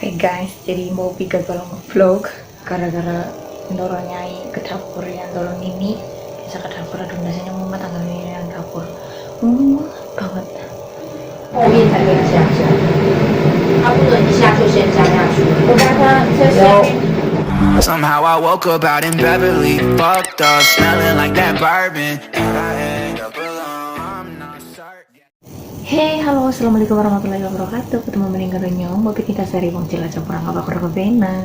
Oke guys, jadi mau bikin vlog gara-gara dorong nyai ke dapur ya, dorong ini bisa ke dapur. Aduh biasanya mau tanggal ini yang dapur banget. 后面才可以加价，它不能一下就先加下去。我看它这下面。 Somehow I woke up out in Beverly, fucked up, smelling like that bourbon. And I end up alone, I'm not certain. Hey, halo, assalamualaikum warahmatullahi wabarakatuh. Ketemu meninggalnya Mbak kita seri Bang Cilacap kurang apa kabar bena.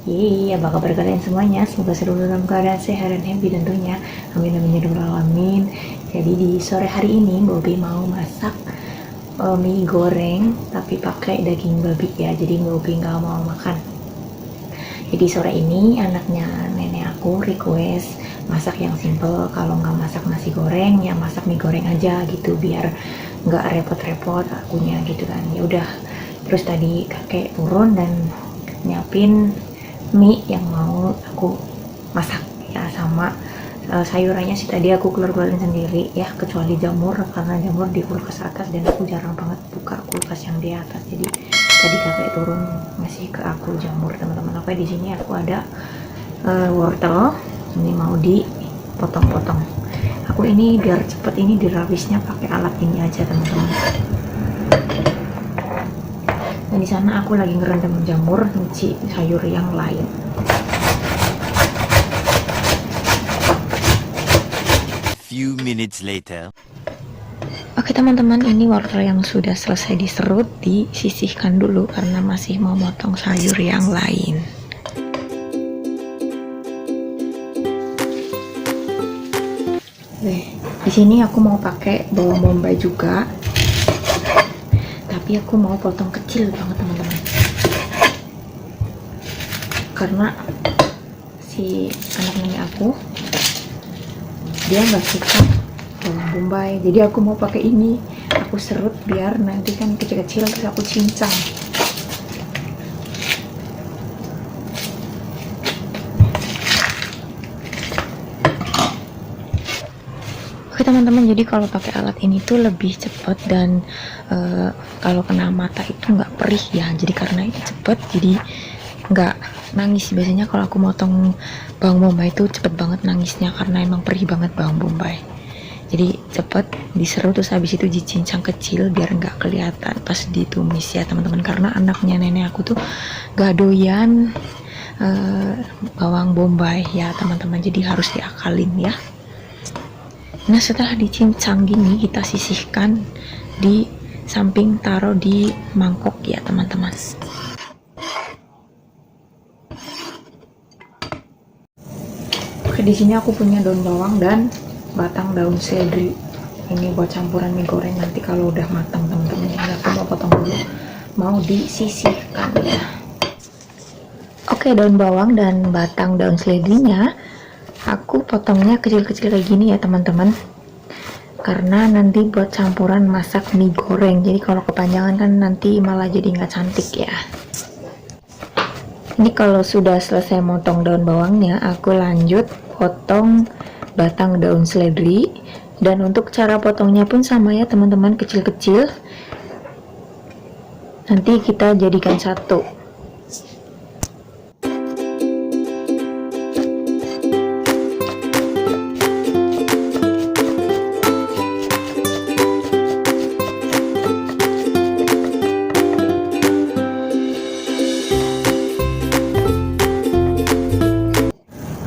Yeay, apa kabar kalian semuanya? Semoga selalu dalam keadaan sehat dan happy tentunya. Amin amin ya rabbal alamin. Jadi di sore hari ini Bobi mau masak mie goreng tapi pakai daging babi ya. Jadi Bobi nggak mau makan. Jadi sore ini anaknya nenek aku request masak yang simple. Kalau nggak masak nasi goreng ya masak mie goreng aja gitu biar nggak repot-repot akunya gitu kan. Ya udah, terus tadi kakek turun dan nyiapin mie yang mau aku masak ya, sama sayurannya sih tadi aku keluarin sendiri ya, kecuali jamur karena jamur di kulkas atas dan aku jarang banget buka kulkas yang di atas. Jadi tadi kakek turun ngasih ke aku jamur teman-teman. Oke, di sini aku ada wortel ini mau dipotong-potong. Aku ini biar cepet ini dirapisnya pakai alat ini aja teman-teman. Dan di sana aku lagi ngerendam jamur nyuci sayur yang lain. Few minutes later. Oke teman-teman, ini wortel yang sudah selesai diserut disisihkan dulu karena masih mau motong sayur yang lain. Di sini aku mau pakai bawang bombay juga, tapi aku mau potong kecil banget teman-teman, karena si anak nenek aku dia nggak suka bawang bombay, jadi aku mau pakai ini. Aku serut biar nanti kan kecil-kecil terus aku cincang. Oke teman-teman, jadi kalau pakai alat ini tuh lebih cepat dan kalau kena mata itu nggak perih ya. Jadi karena itu cepat, jadi nggak nangis. Biasanya kalau aku motong bawang bombay itu cepet banget nangisnya karena emang perih banget bawang bombay. Jadi cepet diserut terus habis itu dicincang kecil biar nggak kelihatan pas ditumis ya teman-teman. Karena anaknya nenek aku tuh gak doyan bawang bombay ya teman-teman, jadi harus diakalin ya. Nah setelah dicincang gini kita sisihkan di samping, taruh di mangkok ya teman-teman. Oke, di sini aku punya daun bawang dan batang daun seledri. Ini buat campuran mie goreng nanti kalau udah matang teman-teman. Ini aku mau potong dulu, mau disisihkan ya. Oke, daun bawang dan batang daun seledrinya aku potongnya kecil-kecil kayak gini ya teman-teman, karena nanti buat campuran masak mie goreng. Jadi kalau kepanjangan kan nanti malah jadi nggak cantik ya. Ini kalau sudah selesai motong daun bawangnya, aku lanjut potong batang daun seledri. Dan untuk cara potongnya pun sama ya teman-teman, kecil-kecil. Nanti kita jadikan satu.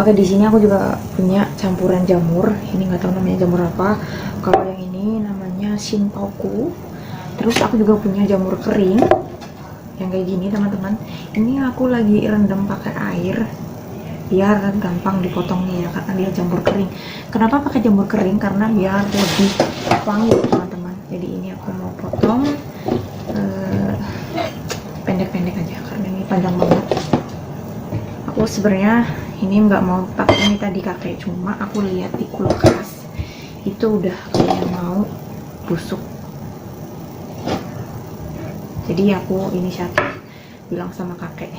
Oke, di sini aku juga punya campuran jamur. Ini nggak tahu namanya jamur apa. Kalau yang ini namanya shintoku. Terus aku juga punya jamur kering yang kayak gini teman-teman. Ini aku lagi rendam pakai air biar gampang dipotongnya ya, karena dia jamur kering. Kenapa pakai jamur kering? Karena biar lebih wangi teman-teman. Jadi ini aku mau potong pendek-pendek aja karena ini panjang banget. Aku sebenarnya ini nggak mau pakai ini tadi kakek, cuma aku lihat di kulkas itu udah kayak mau busuk, jadi aku inisiatif bilang sama kakek.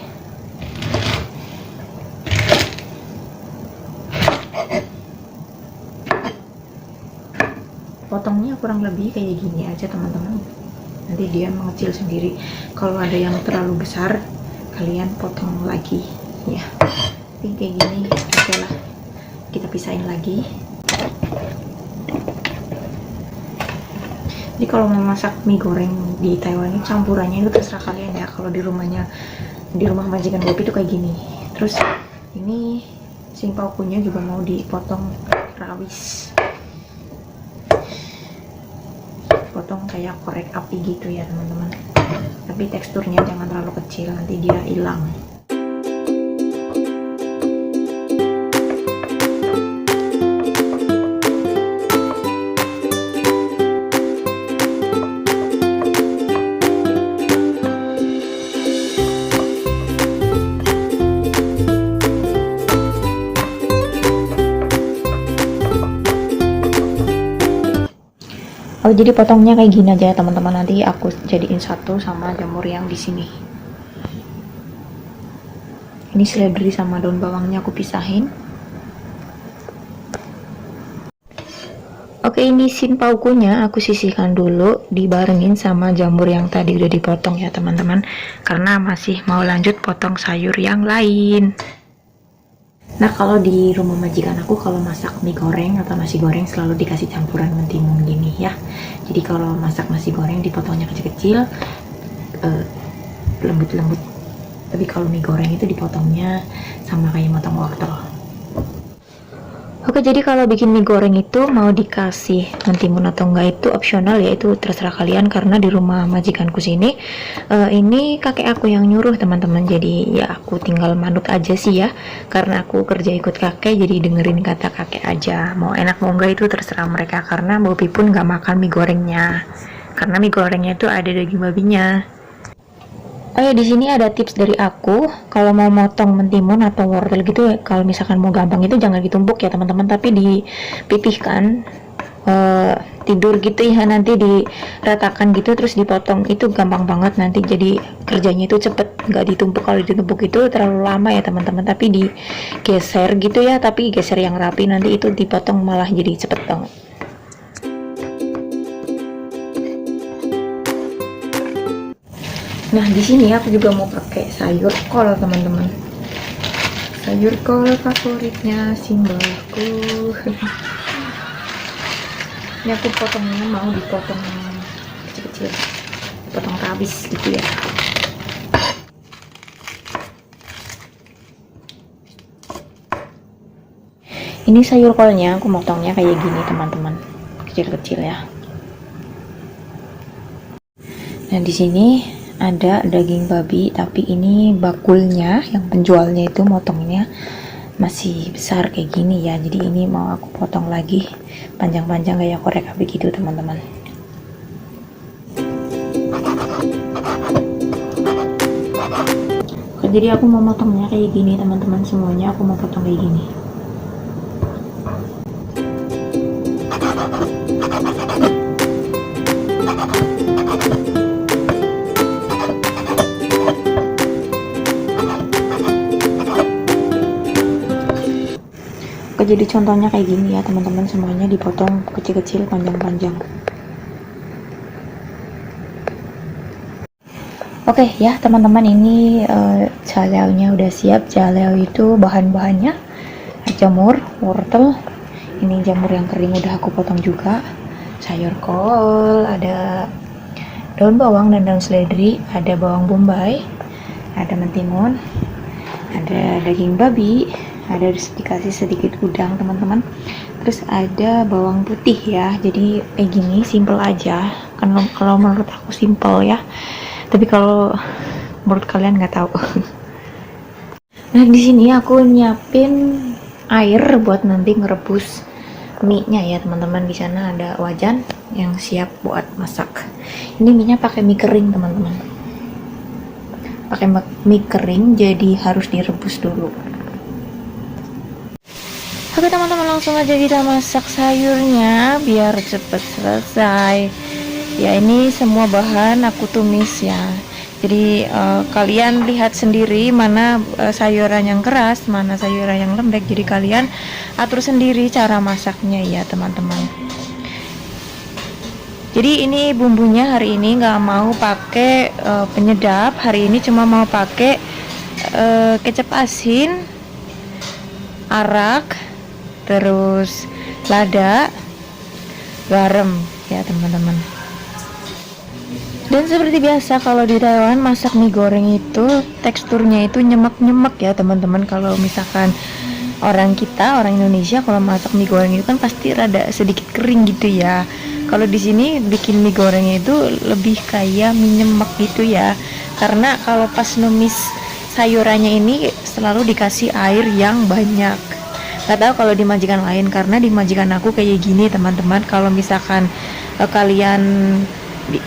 Potongnya kurang lebih kayak gini aja teman-teman. nanti dia mengecil sendiri. Kalau ada yang terlalu besar kalian potong lagi ya. Tapi kayak gini oke lah, kita pisahin lagi. Jadi kalau mau masak mie goreng di Taiwan ini campurannya itu terserah kalian ya. Kalau di rumah majikan Bobi itu kayak gini. Terus ini sing paukunya juga mau dipotong rawis, potong kayak korek api gitu ya teman-teman, tapi teksturnya jangan terlalu kecil, nanti dia hilang. Oh, jadi potongnya kayak gini aja ya teman-teman. Nanti aku jadiin satu sama jamur yang di sini. Ini seledri sama daun bawangnya aku pisahin. Oke, ini sin paukunya aku sisihkan dulu, dibarengin sama jamur yang tadi udah dipotong ya teman-teman. Karena masih mau lanjut potong sayur yang lain. Nah, kalau di rumah majikan aku kalau masak mie goreng atau nasi goreng selalu dikasih campuran mentimun gini ya. Jadi kalau masak nasi goreng dipotongnya kecil-kecil, lembut-lembut. Tapi kalau mie goreng itu dipotongnya sama kayak motong wortel. Oke, jadi kalau bikin mie goreng itu mau dikasih mentimun atau enggak itu opsional ya, itu terserah kalian. Karena di rumah majikanku sini ini kakek aku yang nyuruh teman-teman, jadi ya aku tinggal manut aja sih ya, karena aku kerja ikut kakek, jadi dengerin kata kakek aja. Mau enak mau enggak itu terserah mereka, karena Bobi pun nggak makan mie gorengnya, karena mie gorengnya itu ada daging babinya. Oh ya, di sini ada tips dari aku. Kalau mau motong mentimun atau wortel gitu, kalau misalkan mau gampang itu jangan ditumpuk ya teman-teman, tapi dipipihkan, tidur gitu ya, nanti diratakan gitu terus dipotong. Itu gampang banget, nanti jadi kerjanya itu cepet, nggak ditumpuk. Kalau ditumpuk itu terlalu lama ya teman-teman, tapi digeser gitu ya, tapi geser yang rapi, nanti itu dipotong malah jadi cepet banget. Nah, di sini aku juga mau pakai sayur kol teman-teman. Sayur kol favoritnya simbahku. Ini aku potongnya mau dipotong kecil-kecil, potong rawis gitu ya. Ini sayur kolnya aku motongnya kayak gini teman-teman, kecil-kecil ya. Nah, di sini ada daging babi, tapi ini bakulnya yang penjualnya itu motongnya masih besar kayak gini ya, jadi ini mau aku potong lagi panjang-panjang kayak korek api gitu teman-teman. Jadi aku mau potongnya kayak gini teman-teman, semuanya aku mau potong kayak gini. Jadi contohnya kayak gini ya teman-teman, semuanya dipotong kecil-kecil panjang-panjang. Oke ya teman-teman, ini jaleunya udah siap. Jaleu itu bahan-bahannya jamur, wortel, ini jamur yang kering udah aku potong juga, sayur kol, ada daun bawang dan daun seledri, ada bawang bombay, ada mentimun, ada daging babi, ada dikasih sedikit udang teman-teman, terus ada bawang putih ya. Jadi kayak gini simple aja kan, kalau menurut aku simple ya, tapi kalau menurut kalian nggak tahu. Nah, di sini aku nyiapin air buat nanti ngerebus mie-nya ya teman-teman. Di sana ada wajan yang siap buat masak. Ini mie-nya pakai mie kering teman-teman, pakai mie kering, jadi harus direbus dulu. Oke teman-teman, langsung aja kita masak sayurnya biar cepet selesai ya. Ini semua bahan aku tumis ya, jadi kalian lihat sendiri mana sayuran yang keras, mana sayuran yang lembek, jadi kalian atur sendiri cara masaknya ya teman-teman. Jadi ini bumbunya hari ini nggak mau pakai penyedap, hari ini cuma mau pakai kecap asin, arak, terus lada, garam ya teman-teman. Dan seperti biasa kalau di Taiwan masak mie goreng itu teksturnya itu nyemek-nyemek ya teman-teman. Kalau misalkan orang Indonesia kalau masak mie goreng itu kan pasti rada sedikit kering gitu ya. Kalau di sini bikin mie goreng itu lebih kayak mie nyemek gitu ya. Karena kalau pas numis sayurannya ini selalu dikasih air yang banyak. Gak tahu kalau di majikan lain, karena di majikan aku kayak gini teman-teman. Kalau misalkan kalian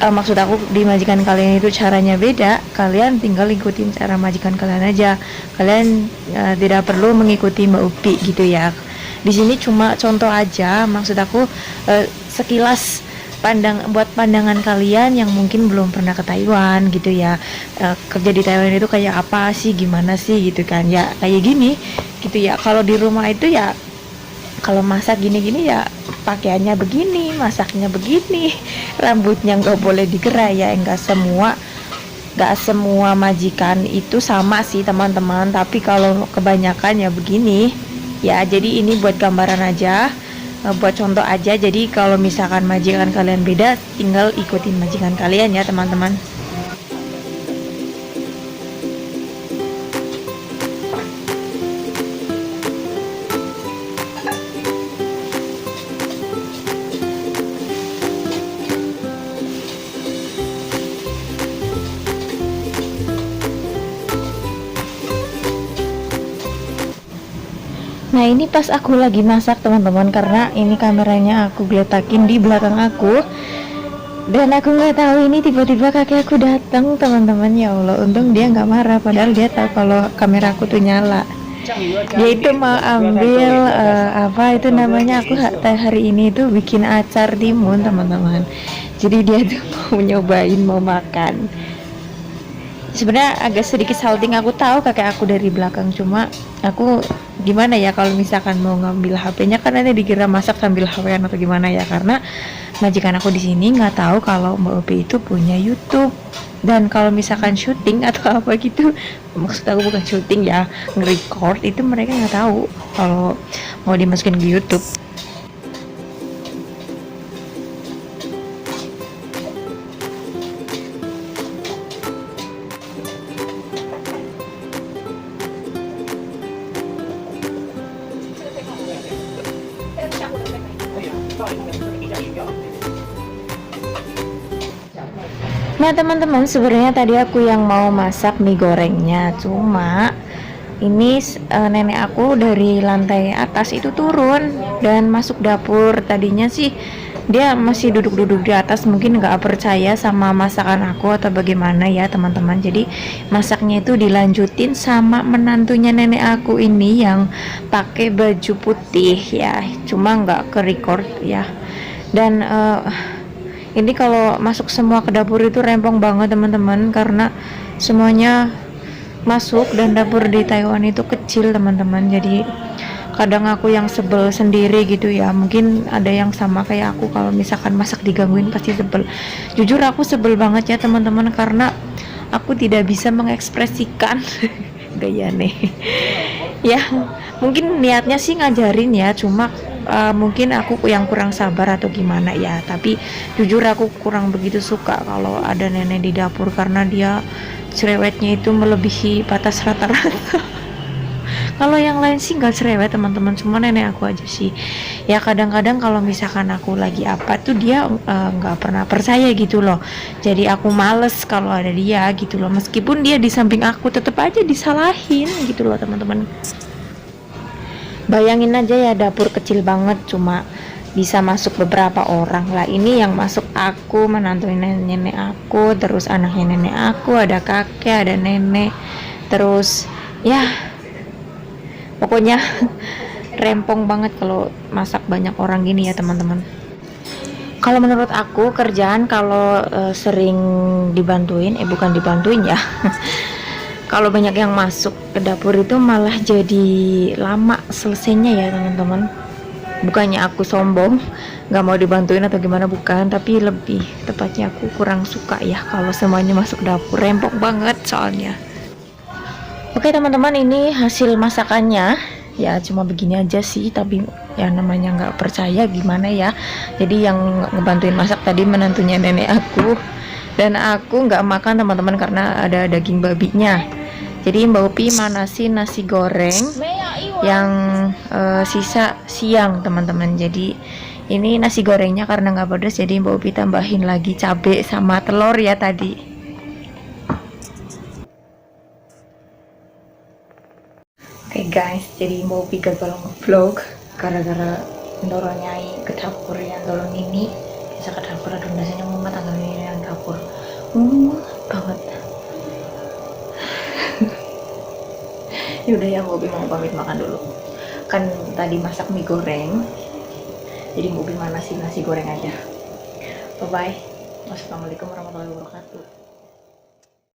maksud aku di majikan kalian itu caranya beda, kalian tinggal ikutin cara majikan kalian aja. Kalian tidak perlu mengikuti Mbak Upi gitu ya. Di sini cuma contoh aja, maksud aku sekilas buat pandangan kalian yang mungkin belum pernah ke Taiwan gitu ya. Kerja di Taiwan itu kayak apa sih, gimana sih gitu kan ya, kayak gini gitu ya. Kalau di rumah itu ya, kalau masak gini-gini ya pakaiannya begini, masaknya begini, rambutnya nggak boleh digerai ya. Nggak semua majikan itu sama sih teman-teman, tapi kalau kebanyakan ya begini ya. Jadi ini buat gambaran aja, buat contoh aja. Jadi kalau misalkan majikan kalian beda, tinggal ikutin majikan kalian ya teman-teman. Nah ini pas aku lagi masak teman-teman, karena ini kameranya aku geletakin di belakang aku, dan aku nggak tahu ini tiba-tiba kakek aku datang teman-teman. Ya Allah, untung dia nggak marah, padahal dia tahu kalau kamera aku tuh nyala. Dia itu mau ambil apa itu namanya, aku hari ini tuh bikin acar timun teman-teman. Jadi dia tuh mau nyobain mau makan. Sebenarnya agak sedikit salting, aku tahu kakek aku dari belakang, cuma aku gimana ya kalau misalkan mau ngambil HP-nya, kan nanti dikira masak sambil HP-an atau gimana ya, karena majikan aku di sini nggak tahu kalau Mbak Upi itu punya YouTube. Dan kalau misalkan syuting atau apa gitu, maksud aku bukan syuting ya, nge-record, itu mereka nggak tahu kalau mau dimasukin ke YouTube. Nah teman-teman, sebenarnya tadi aku yang mau masak mie gorengnya, cuma ini nenek aku dari lantai atas itu turun dan masuk dapur. Tadinya sih dia masih duduk-duduk di atas, mungkin nggak percaya sama masakan aku atau bagaimana ya teman-teman. Jadi masaknya itu dilanjutin sama menantunya nenek aku ini yang pakai baju putih ya, cuma nggak ke record ya. Dan ini kalau masuk semua ke dapur itu rempong banget teman-teman, karena semuanya masuk, dan dapur di Taiwan itu kecil teman-teman. Jadi kadang aku yang sebel sendiri gitu ya. Mungkin ada yang sama kayak aku, kalau misalkan masak digangguin pasti sebel. Jujur aku sebel banget ya teman-teman, karena aku tidak bisa mengekspresikan gaya nih ya. Mungkin niatnya sih ngajarin ya, cuma mungkin aku yang kurang sabar atau gimana ya. Tapi jujur aku kurang begitu suka kalau ada nenek di dapur, karena dia cerewetnya itu melebihi batas rata-rata. Kalau yang lain sih nggak cerewet teman-teman, cuma nenek aku aja sih ya. Kadang-kadang kalau misalkan aku lagi apa tuh dia nggak pernah percaya gitu loh. Jadi aku males kalau ada dia gitu loh, meskipun dia di samping aku tetap aja disalahin gitu loh teman-teman. Bayangin aja ya, dapur kecil banget, cuma bisa masuk beberapa orang lah. Ini yang masuk aku, menantuin nenek aku, terus anaknya nenek aku, ada kakek, ada nenek, terus ya pokoknya rempong banget kalau masak banyak orang gini ya teman-teman. Kalau menurut aku kerjaan kalau sering dibantuin, bukan dibantuin ya kalau banyak yang masuk ke dapur itu malah jadi lama selesainya ya teman-teman. bukannya aku sombong nggak mau dibantuin atau gimana, bukan, tapi lebih tepatnya aku kurang suka ya kalau semuanya masuk dapur, rempong banget soalnya. Oke teman-teman, ini hasil masakannya ya, cuma begini aja sih, tapi ya namanya nggak percaya gimana ya. Jadi yang ngebantuin masak tadi menantunya nenek aku, dan aku nggak makan teman-teman karena ada daging babinya. Jadi Mbak Upi manasin nasi goreng yang sisa siang teman-teman. Jadi ini nasi gorengnya karena nggak pedas, jadi Mbak Upi tambahin lagi cabai sama telur ya tadi. Oke guys, jadi Mbak Upi gagal nge-vlog gara-gara mendorong nyai ke dapur yang tolong ini bisa ke dapur. Aduh, biasanya mumet tanggal ini yang dapur banget. Yaudah ya, Mbak Upi mau pamit makan dulu, kan tadi masak mie goreng, jadi Mbak Upi manasin nasi goreng aja. Bye bye. Wassalamualaikum warahmatullahi wabarakatuh.